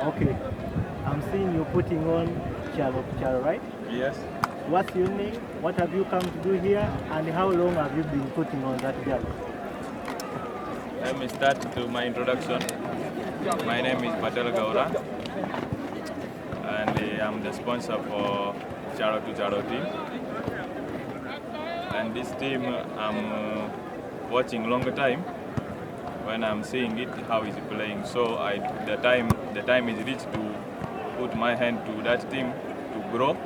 Okay. I'm seeing you putting on Chalo, right? Yes. What's your name? What have you come to do here? And how long have you been putting on that jersey? Let me start to my introduction. My name is Patel Gaura, and I'm the sponsor for Charo to Charo team. And this team I'm watching longer time. When I'm seeing it, how is it playing? So the time is reached to put my hand to that team to grow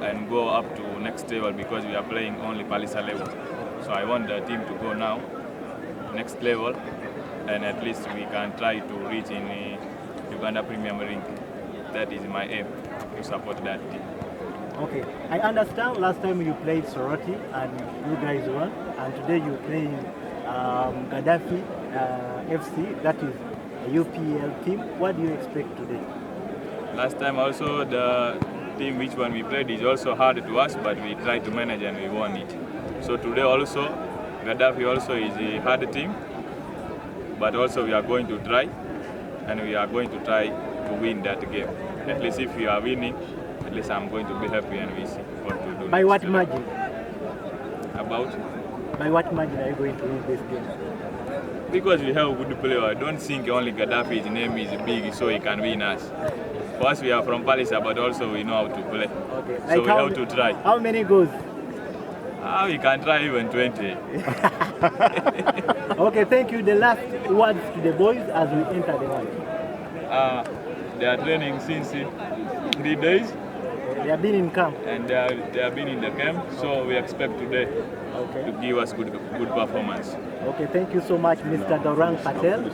and go up to next level, because we are playing only Palisa level. So I want the team to go now next level, and at least we can try to reach in Uganda Premier League. That is my aim, to support that team. Okay. I understand last time you played Soroti and you guys won, and today you're playing Gaddafi FC, that is a UPL team. What do you expect today? Last time also the team which one we played is also hard to us, but we tried to manage and we won it. So today also Gaddafi also is a hard team, but also we are going to try, and we are going to try to win that game. At least if we are winning, at least I'm going to be happy, and we see what to do. By what margin? About? By what margin are you going to win this game? Because we have a good player. I don't think only Gaddafi's name is big, so he can win us. For us, we are from Palisa, but also we know how to play. Okay. So we have to try. How many goals? We can try even 20. Okay, thank you. The last words to the boys as we enter the match. They are training since 3 days. They have been in camp. And they have been in the camp, so we expect today to give us good performance. Okay, thank you so much, Mr. Gaurang Patel.